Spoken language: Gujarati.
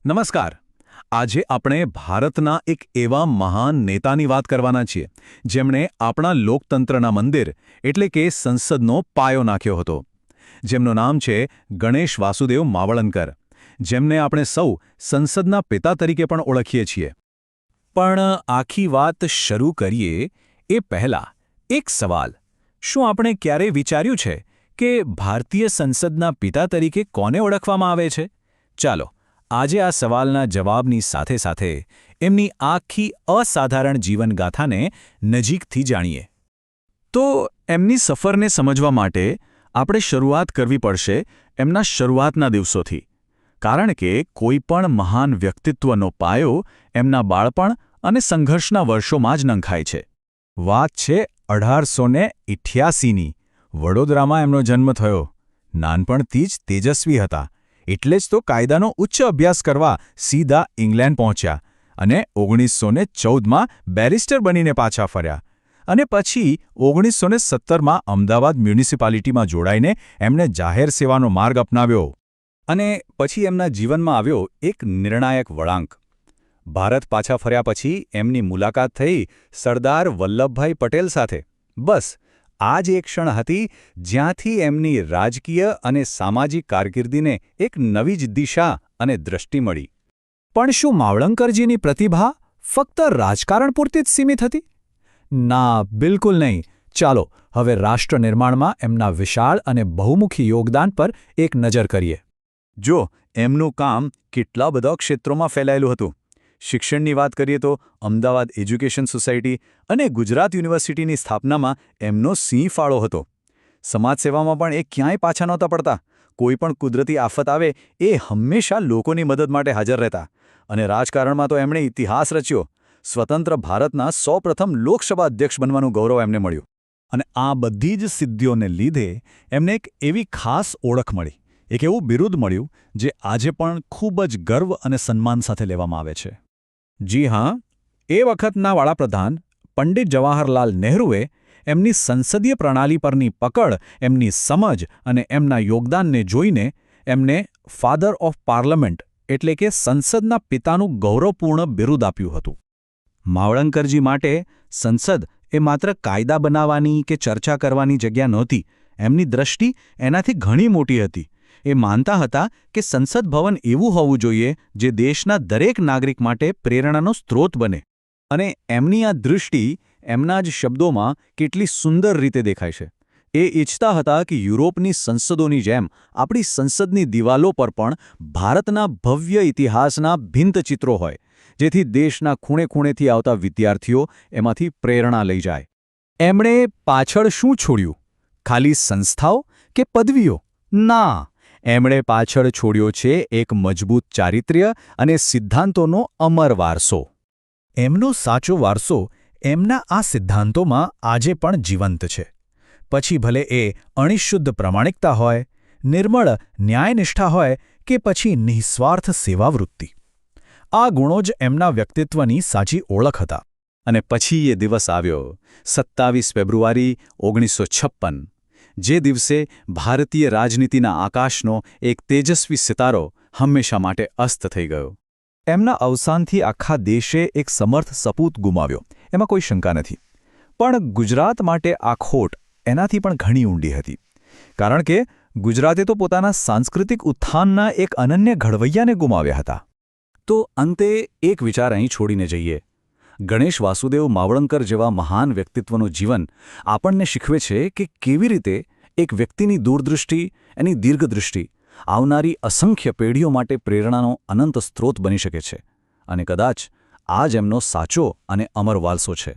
નમસ્કાર. આજે આપણે ભારતના એક એવા મહાન નેતાની વાત કરવાના છીએ જેમણે આપણા લોકતંત્રના મંદિર એટલે કે સંસદનો પાયો નાખ્યો હતો. જેમનું નામ છે ગણેશ વાસુદેવ માવળંકર, જેમને આપણે સૌ સંસદના પિતા તરીકે પણ ઓળખીએ છીએ. પણ આખી વાત શરૂ કરીએ એ પહેલાં એક સવાલ: શું આપણે ક્યારેય વિચાર્યું છે કે ભારતીય સંસદના પિતા તરીકે કોને ઓળખવામાં આવે છે? ચાલો આજે આ સવાલના જવાબની સાથે સાથે એમની આખી અસાધારણ જીવનગાથાને નજીકથી જાણીએ. તો એમની સફરને સમજવા માટે આપણે શરૂઆત કરવી પડશે એમના શરૂઆતના દિવસોથી, કારણ કે કોઈપણ મહાન વ્યક્તિત્વનો પાયો એમના બાળપણ અને સંઘર્ષના વર્ષોમાં જ નંખાય છે. વાત છે 1888ની. વડોદરામાં એમનો જન્મ થયો. નાનપણથી જ તેજસ્વી હતા, એટલે જ તો કાયદાનો ઉચ્ચ અભ્યાસ કરવા સીધા ઇંગ્લેન્ડ પહોંચ્યા અને 1914માં બેરિસ્ટર બનીને પાછા ફર્યા. અને પછી 1917માં અમદાવાદ મ્યુનિસિપાલિટીમાં જોડાઈને એમણે જાહેર સેવાનો માર્ગ અપનાવ્યો. અને પછી એમના જીવનમાં આવ્યો એક નિર્ણાયક વળાંક. ભારત પાછા ફર્યા પછી એમની મુલાકાત થઈ સરદાર વલ્લભભાઈ પટેલ સાથે. બસ આ જ એક ક્ષણ હતી જ્યાંથી એમની રાજકીય અને સામાજિક કારકિર્દીને એક નવી જ દિશા અને દૃષ્ટિ મળી. પણ શું માવળંકરજીની પ્રતિભા ફક્ત રાજકારણ પૂરતી જ સીમિત હતી? ના, બિલકુલ નહીં. ચાલો હવે રાષ્ટ્ર નિર્માણમાં એમના વિશાળ અને બહુમુખી યોગદાન પર એક નજર કરીએ. જો એમનું કામ કેટલા બધા ક્ષેત્રોમાં ફેલાયેલું હતું. શિક્ષણની વાત કરીએ તો અમદાવાદ એજ્યુકેશન સોસાયટી અને ગુજરાત યુનિવર્સિટીની સ્થાપનામાં એમનો સિંહ ફાળો હતો. સમાજ સેવામાં પણ એ ક્યાંય પાછા નહોતા પડતા. કોઈ પણ કુદરતી આફત આવે એ હંમેશા લોકોની મદદ માટે હાજર રહેતા. અને રાજકારણમાં તો એમણે ઇતિહાસ રચ્યો. સ્વતંત્ર ભારતના સૌપ્રથમ લોકસભા અધ્યક્ષ બનવાનું ગૌરવ એમને મળ્યું. અને આ બધી જ સિદ્ધિઓને લીધે એમને એક એવી ખાસ ઓળખ મળી, એક એવું બિરુદ મળ્યું જે આજે પણ ખૂબ જ ગર્વ અને સન્માન સાથે લેવામાં આવે છે. જી હા, એ વખતના વડાપ્રધાન પંડિત જવાહરલાલ નહેરુએ એમની સંસદીય પ્રણાલી પરની પકડ, એમની સમજ અને એમના યોગદાનને જોઈને એમને ફાધર ઓફ પાર્લામેન્ટ એટલે કે સંસદના પિતાનું ગૌરવપૂર્ણ બિરુદ આપ્યું હતું. માવળંકરજી માટે સંસદ એ માત્ર કાયદા બનાવવાની કે ચર્ચા કરવાની જગ્યા નહોતી. એમની દ્રષ્ટિ એનાથી ઘણી મોટી હતી. એ માનતા હતા કે સંસદ ભવન એવું હોવું જોઈએ જે દેશના દરેક નાગરિક માટે પ્રેરણાનો સ્ત્રોત બને. અને એમની આ દૃષ્ટિ એમના જ શબ્દોમાં કેટલી સુંદર રીતે દેખાય છે. એ ઈચ્છતા હતા કે યુરોપની સંસદોની જેમ આપણી સંસદની દિવાલો પર પણ ભારતના ભવ્ય ઇતિહાસના ભિંતચિત્રો હોય, જેથી દેશના ખૂણે ખૂણેથી આવતા વિદ્યાર્થીઓ એમાંથી પ્રેરણા લઈ જાય. એમણે પાછળ શું છોડ્યું? ખાલી સંસ્થાઓ કે પદવીઓ? ના, એમણે પાછળ છોડ્યો છે એક મજબૂત ચારિત્ર્ય અને સિદ્ધાંતોનો અમર વારસો. એમનો સાચો વારસો એમના આ સિદ્ધાંતોમાં આજે પણ જીવંત છે. પછી ભલે એ અણિશુદ્ધ પ્રામાણિકતા હોય, નિર્મળ ન્યાયનિષ્ઠા હોય કે પછી નિઃસ્વાર્થ સેવાવૃત્તિ. આ ગુણો જ એમના વ્યક્તિત્વની સાચી ઓળખ હતા. અને પછી એ દિવસ આવ્યો, 27 ફેબ્રુઆરી 1956. જે દિવસે ભારતીય રાજનીતિના આકાશનો એક તેજસ્વી સિતારો હંમેશા માટે અસ્ત થઈ ગયો. એમના અવસાનથી આખા દેશે એક સમર્થ સપૂત ગુમાવ્યો, એમાં કોઈ શંકા નથી. પણ ગુજરાત માટે આ ખોટ એનાથી પણ ઘણી ઊંડી હતી. કારણ કે ગુજરાતે તો પોતાના સાંસ્કૃતિક ઉત્થાનના એક અનન્ય ઘડવૈયાને ગુમાવ્યા હતા. તો અંતે એક વિચાર અહીં છોડીને જઈએ. ગણેશ વાસુદેવ માવળંકર જેવા મહાન વ્યક્તિત્વનું જીવન આપણને શીખવે છે કે કેવી રીતે એક વ્યક્તિની દૂરદૃષ્ટિ, એની દીર્ઘદૃષ્ટિ આવનારી અસંખ્ય પેઢીઓ માટે પ્રેરણાનો અનંત સ્ત્રોત બની શકે છે. અને કદાચ આ જ એમનો સાચો અને અમર વારસો છે.